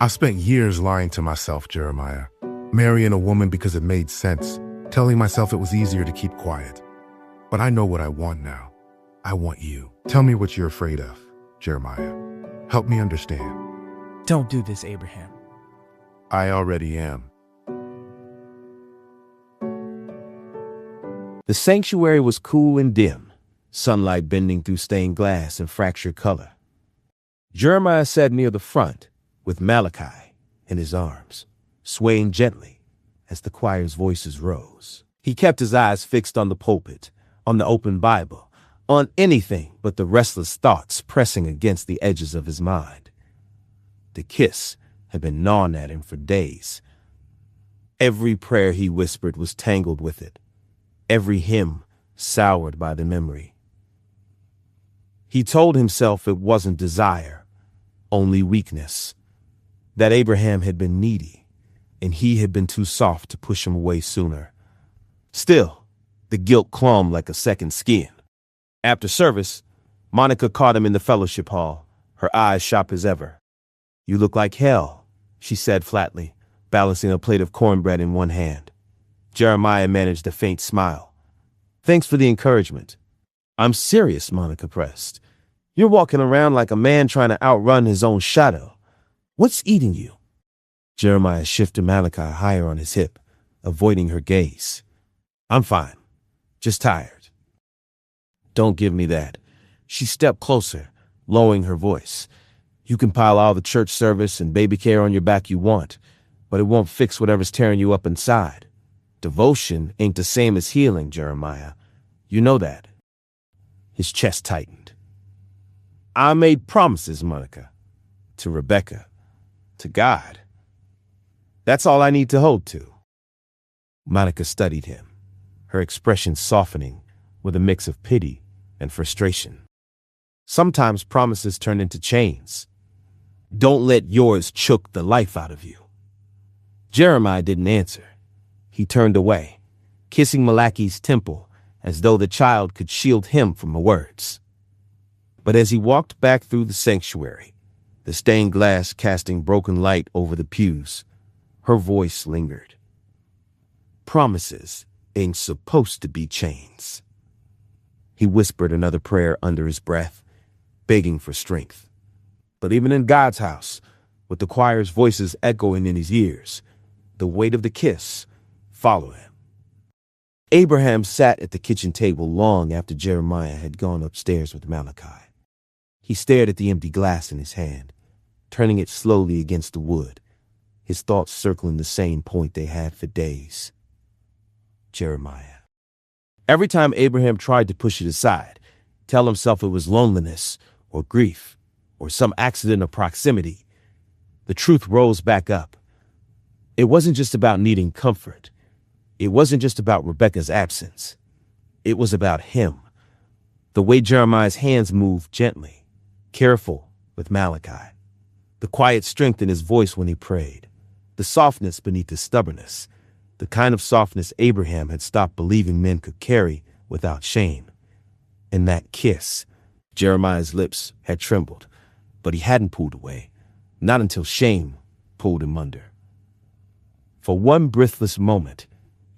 I spent years lying to myself, Jeremiah. Marrying a woman because it made sense, telling myself it was easier to keep quiet. But I know what I want now. I want you. Tell me what you're afraid of, Jeremiah. Help me understand. Don't do this, Abraham. I already am. The sanctuary was cool and dim, sunlight bending through stained glass and fractured color. Jeremiah sat near the front, with Malachi in his arms, swaying gently as the choir's voices rose. He kept his eyes fixed on the pulpit, on the open Bible, on anything but the restless thoughts pressing against the edges of his mind. The kiss had been gnawing at him for days. Every prayer he whispered was tangled with it, every hymn soured by the memory. He told himself it wasn't desire, only weakness, that Abraham had been needy, and he had been too soft to push him away sooner. Still, the guilt clung like a second skin. After service, Monica caught him in the fellowship hall, her eyes sharp as ever. "You look like hell," she said flatly, balancing a plate of cornbread in one hand. Jeremiah managed a faint smile. "Thanks for the encouragement." "I'm serious," Monica pressed. "You're walking around like a man trying to outrun his own shadow. What's eating you?" Jeremiah shifted Malachi higher on his hip, avoiding her gaze. "I'm fine. Just tired." "Don't give me that." She stepped closer, lowering her voice. "You can pile all the church service and baby care on your back you want, but it won't fix whatever's tearing you up inside. Devotion ain't the same as healing, Jeremiah. You know that." His chest tightened. "I made promises, Monica. To Rebecca. To God. That's all I need to hold to." Monica studied him, her expression softening with a mix of pity and frustration. "Sometimes promises turn into chains. Don't let yours choke the life out of you." Jeremiah didn't answer. He turned away, kissing Malachi's temple as though the child could shield him from the words. But as he walked back through the sanctuary, the stained glass casting broken light over the pews, her voice lingered. "Promises ain't supposed to be chains." He whispered another prayer under his breath, begging for strength. But even in God's house, with the choir's voices echoing in his ears, the weight of the kiss followed him. Abraham sat at the kitchen table long after Jeremiah had gone upstairs with Malachi. He stared at the empty glass in his hand, turning it slowly against the wood, his thoughts circling the same point they had for days. Jeremiah. Every time Abraham tried to push it aside, tell himself it was loneliness or grief or some accident of proximity, the truth rose back up. It wasn't just about needing comfort. It wasn't just about Rebecca's absence. It was about him. The way Jeremiah's hands moved gently, careful with Malachi. The quiet strength in his voice when he prayed. The softness beneath his stubbornness. The kind of softness Abraham had stopped believing men could carry without shame. And that kiss, Jeremiah's lips had trembled, but he hadn't pulled away, not until shame pulled him under. For one breathless moment,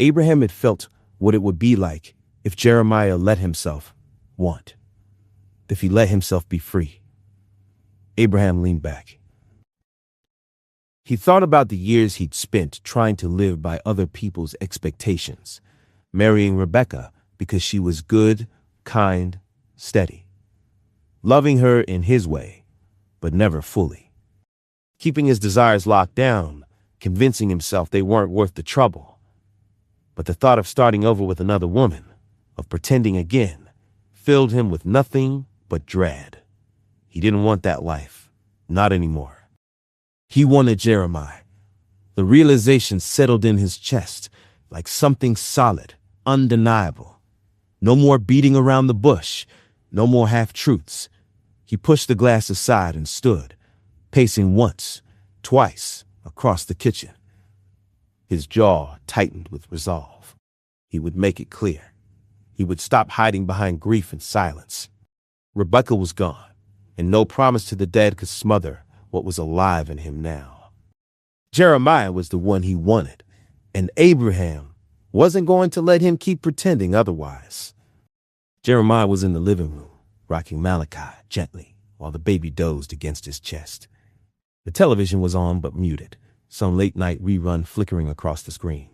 Abraham had felt what it would be like if Jeremiah let himself want, if he let himself be free. Abraham leaned back. He thought about the years he'd spent trying to live by other people's expectations, marrying Rebecca because she was good, kind, steady, loving her in his way, but never fully, keeping his desires locked down, convincing himself they weren't worth the trouble. But the thought of starting over with another woman, of pretending again, filled him with nothing but dread. He didn't want that life, not anymore. He wanted Jeremiah. The realization settled in his chest like something solid, undeniable. No more beating around the bush, no more half-truths. He pushed the glass aside and stood, pacing once, twice, across the kitchen. His jaw tightened with resolve. He would make it clear. He would stop hiding behind grief and silence. Rebecca was gone, and no promise to the dead could smother what was alive in him now. Jeremiah was the one he wanted, and Abraham wasn't going to let him keep pretending otherwise. Jeremiah was in the living room, rocking Malachi gently while the baby dozed against his chest. The television was on but muted, some late-night rerun flickering across the screen.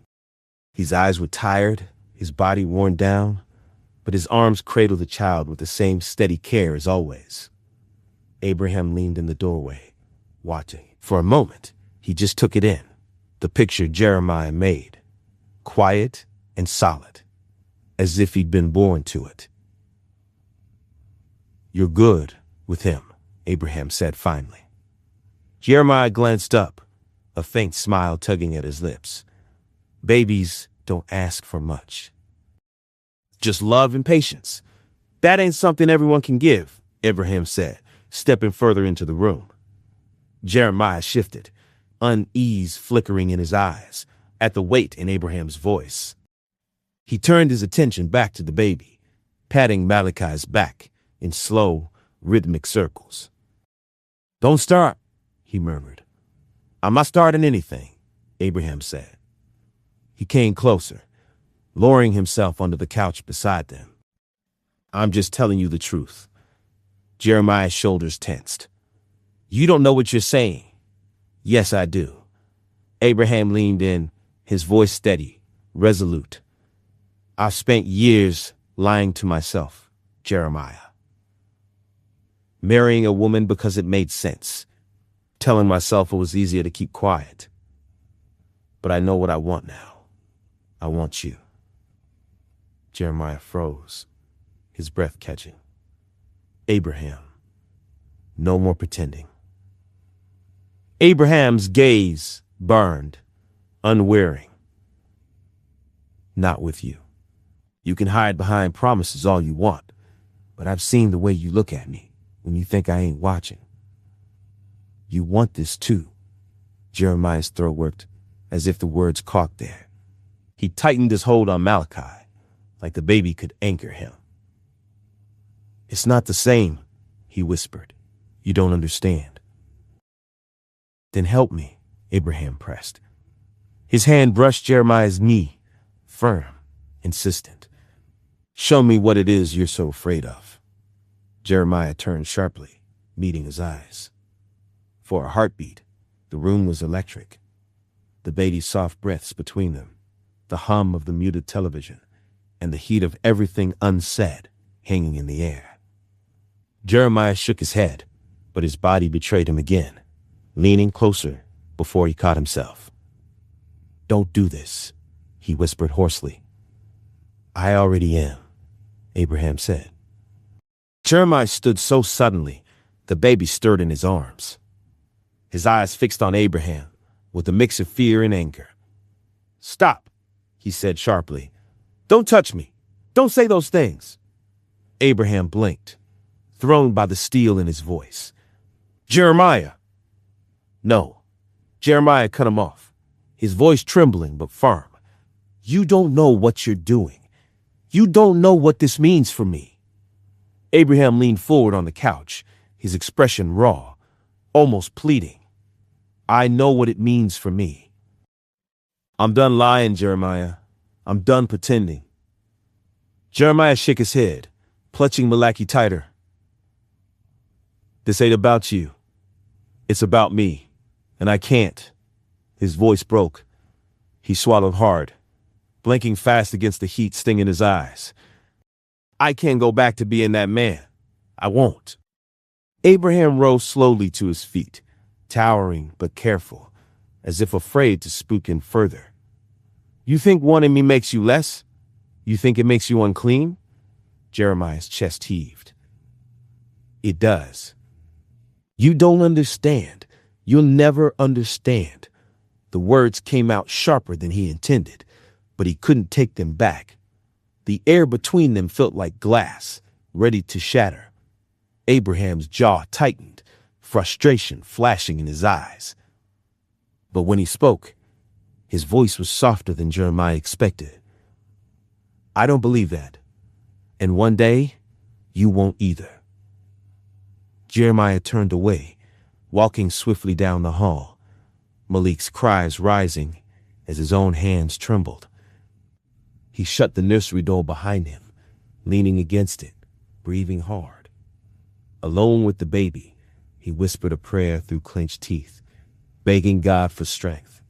His eyes were tired, his body worn down, but his arms cradled the child with the same steady care as always. Abraham leaned in the doorway, watching. For a moment, he just took it in, the picture Jeremiah made, quiet and solid, as if he'd been born to it. "You're good with him," Abraham said finally. Jeremiah glanced up, a faint smile tugging at his lips. Babies don't ask for much. "Just love and patience. That ain't something everyone can give," Abraham said, stepping further into the room. Jeremiah shifted, unease flickering in his eyes at the weight in Abraham's voice. He turned his attention back to the baby, patting Malachi's back in slow, rhythmic circles. "Don't start," he murmured. "I'm not starting anything," Abraham said. He came closer, lowering himself onto the couch beside them. "I'm just telling you the truth." Jeremiah's shoulders tensed. "You don't know what you're saying." "Yes, I do." Abraham leaned in, his voice steady, resolute. "I've spent years lying to myself, Jeremiah. Marrying a woman because it made sense. Telling myself it was easier to keep quiet. But I know what I want now. I want you." Jeremiah froze, his breath catching. "Abraham, no more pretending." Abraham's gaze burned, unwearying. "Not with you. You can hide behind promises all you want, but I've seen the way you look at me when you think I ain't watching. You want this too." Jeremiah's throat worked as if the words caught there. He tightened his hold on Malachi, like the baby could anchor him. "It's not the same," he whispered. "You don't understand." "Then help me," Abraham pressed. His hand brushed Jeremiah's knee, firm, insistent. "Show me what it is you're so afraid of." Jeremiah turned sharply, meeting his eyes. For a heartbeat, the room was electric. The baby's soft breaths between them, the hum of the muted television, and the heat of everything unsaid hanging in the air. Jeremiah shook his head, but his body betrayed him again, leaning closer before he caught himself. "Don't do this," he whispered hoarsely. "I already am," Abraham said. Jeremiah stood so suddenly, the baby stirred in his arms. His eyes fixed on Abraham with a mix of fear and anger. "Stop," he said sharply. "Don't touch me. Don't say those things." Abraham blinked, thrown by the steel in his voice. "Jeremiah!" "No." Jeremiah cut him off, his voice trembling but firm. "You don't know what you're doing. You don't know what this means for me." Abraham leaned forward on the couch, his expression raw, almost pleading. "I know what it means for me. I'm done lying, Jeremiah. I'm done pretending." Jeremiah shook his head, clutching Malachi tighter. "This ain't about you. It's about me, and I can't." His voice broke. He swallowed hard, blinking fast against the heat stinging his eyes. "I can't go back to being that man. I won't." Abraham rose slowly to his feet, towering but careful, as if afraid to spook in further. "You think wanting me makes you less? You think it makes you unclean?" Jeremiah's chest heaved. "It does. You don't understand. You'll never understand." The words came out sharper than he intended, but he couldn't take them back. The air between them felt like glass, ready to shatter. Abraham's jaw tightened, frustration flashing in his eyes. But when he spoke, his voice was softer than Jeremiah expected. "I don't believe that. And one day, you won't either." Jeremiah turned away, walking swiftly down the hall, Malik's cries rising as his own hands trembled. He shut the nursery door behind him, leaning against it, breathing hard. Alone with the baby, he whispered a prayer through clenched teeth, begging God for strength.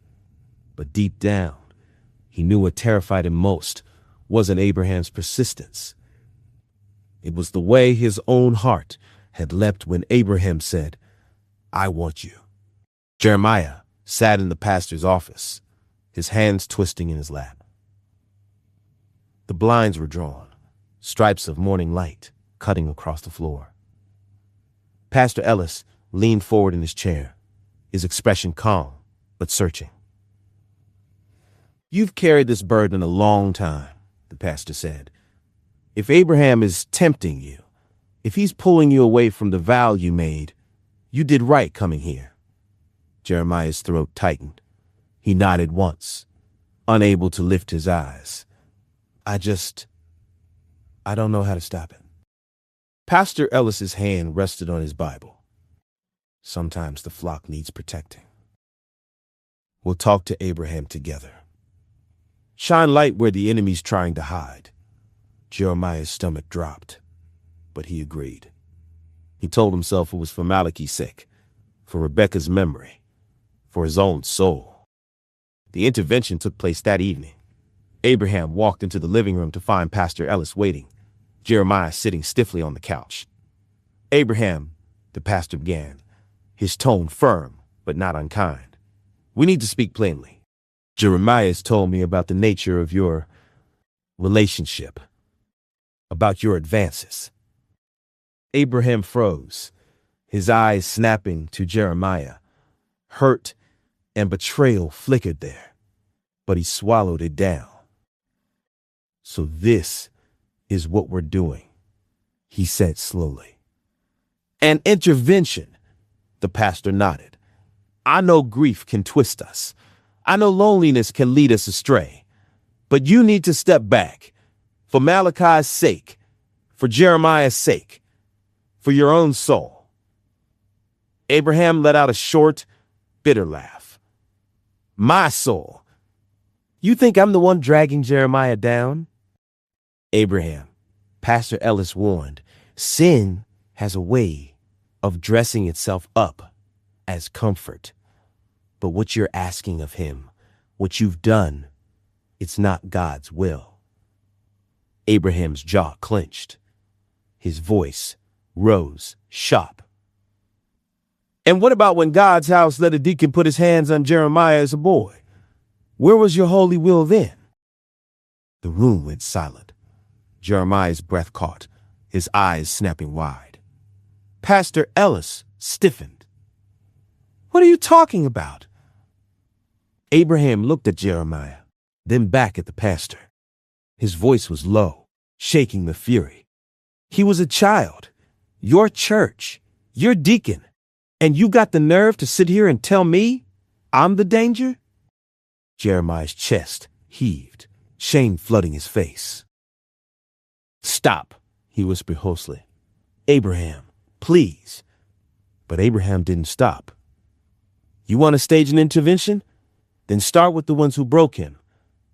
But deep down, he knew what terrified him most wasn't Abraham's persistence. It was the way his own heart had leapt when Abraham said, "I want you." Jeremiah sat in the pastor's office, his hands twisting in his lap. The blinds were drawn, stripes of morning light cutting across the floor. Pastor Ellis leaned forward in his chair, his expression calm but searching. "You've carried this burden a long time," the pastor said. "If Abraham is tempting you, if he's pulling you away from the vow you made, you did right coming here." Jeremiah's throat tightened. He nodded once, unable to lift his eyes. I don't know how to stop it." Pastor Ellis's hand rested on his Bible. "Sometimes the flock needs protecting. We'll talk to Abraham together. Shine light where the enemy's trying to hide." Jeremiah's stomach dropped, but he agreed. He told himself it was for Malachi's sake, for Rebekah's memory, for his own soul. The intervention took place that evening. Abraham walked into the living room to find Pastor Ellis waiting, Jeremiah sitting stiffly on the couch. "Abraham," the pastor began, his tone firm but not unkind, "we need to speak plainly. Jeremiah has told me about the nature of your relationship, about your advances." Abraham froze, his eyes snapping to Jeremiah. Hurt and betrayal flickered there, but he swallowed it down. "So this is what we're doing," he said slowly. "An intervention," the pastor nodded. "I know grief can twist us. I know loneliness can lead us astray. But you need to step back, for Malachi's sake, for Jeremiah's sake, for your own soul." Abraham let out a short, bitter laugh. "My soul? You think I'm the one dragging Jeremiah down?" "Abraham," Pastor Ellis warned, "sin has a way of dressing itself up as comfort. But what you're asking of him, what you've done, it's not God's will." Abraham's jaw clenched. His voice rose sharp. "And what about when God's house let a deacon put his hands on Jeremiah as a boy? Where was your holy will then?" The room went silent. Jeremiah's breath caught, his eyes snapping wide. Pastor Ellis stiffened. "What are you talking about?" Abraham looked at Jeremiah, then back at the pastor. His voice was low, shaking with fury. "He was a child, your church, your deacon, and you got the nerve to sit here and tell me I'm the danger?" Jeremiah's chest heaved, shame flooding his face. "Stop," he whispered hoarsely. "Abraham, please." But Abraham didn't stop. "You want to stage an intervention? Then start with the ones who broke him,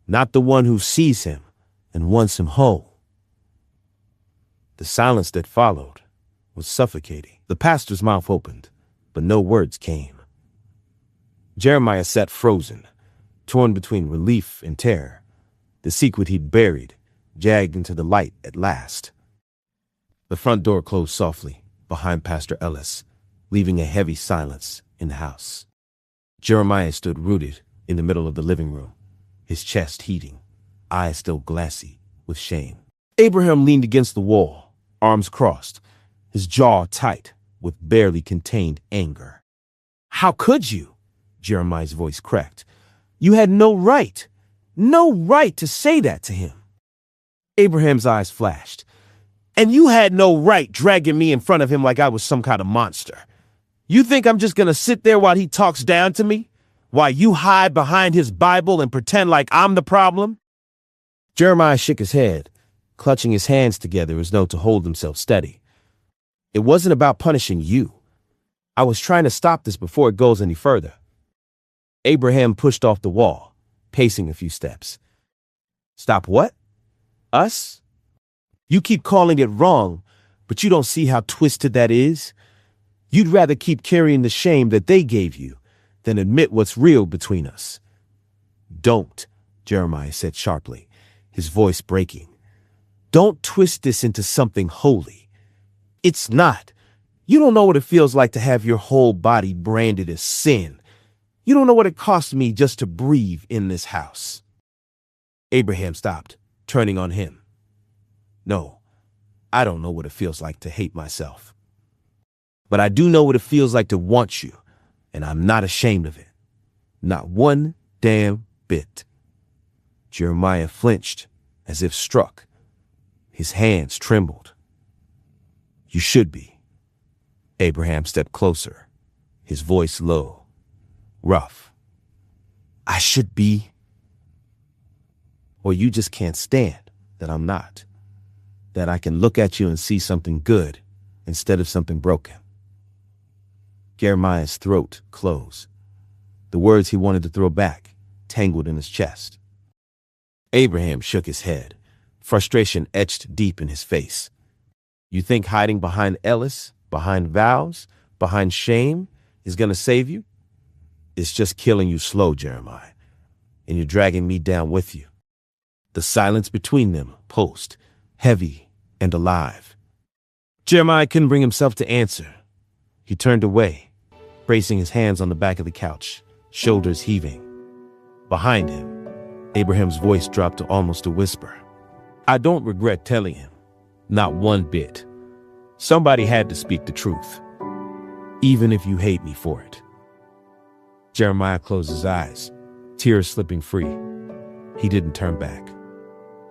not the one who sees him and wants him whole." The silence that followed was suffocating. The pastor's mouth opened, but no words came. Jeremiah sat frozen, torn between relief and terror. The secret he'd buried jagged into the light at last. The front door closed softly behind Pastor Ellis, leaving a heavy silence in the house. Jeremiah stood rooted in the middle of the living room, his chest heating, eyes still glassy with shame. Abraham leaned against the wall, arms crossed, his jaw tight with barely contained anger. "How could you?" Jeremiah's voice cracked. "You had no right to say that to him." Abraham's eyes flashed. "And you had no right dragging me in front of him like I was some kind of monster. You think I'm just going to sit there while he talks down to me? While you hide behind his Bible and pretend like I'm the problem?" Jeremiah shook his head, clutching his hands together as though to hold himself steady. "It wasn't about punishing you. I was trying to stop this before it goes any further." Abraham pushed off the wall, pacing a few steps. Stop what? Us? You keep calling it wrong, but you don't see how twisted that is? You'd rather keep carrying the shame that they gave you than admit what's real between us. Don't, Jeremiah said sharply, his voice breaking. Don't twist this into something holy. It's not. You don't know what it feels like to have your whole body branded as sin. You don't know what it cost me just to breathe in this house. Abraham stopped, turning on him. No, I don't know what it feels like to hate myself. But I do know what it feels like to want you, and I'm not ashamed of it. Not one damn bit. Jeremiah flinched, as if struck. His hands trembled. You should be. Abraham stepped closer, his voice low, rough. I should be. Or you just can't stand that I'm not. That I can look at you and see something good instead of something broken. Jeremiah's throat closed. The words he wanted to throw back tangled in his chest. Abraham shook his head, frustration etched deep in his face. You think hiding behind Ellis, behind vows, behind shame is going to save you? It's just killing you slow, Jeremiah, and you're dragging me down with you. The silence between them pulsed, heavy and alive. Jeremiah couldn't bring himself to answer. He turned away, bracing his hands on the back of the couch, shoulders heaving. Behind him, Abraham's voice dropped to almost a whisper. I don't regret telling him, not one bit. Somebody had to speak the truth, even if you hate me for it. Jeremiah closed his eyes, tears slipping free. He didn't turn back.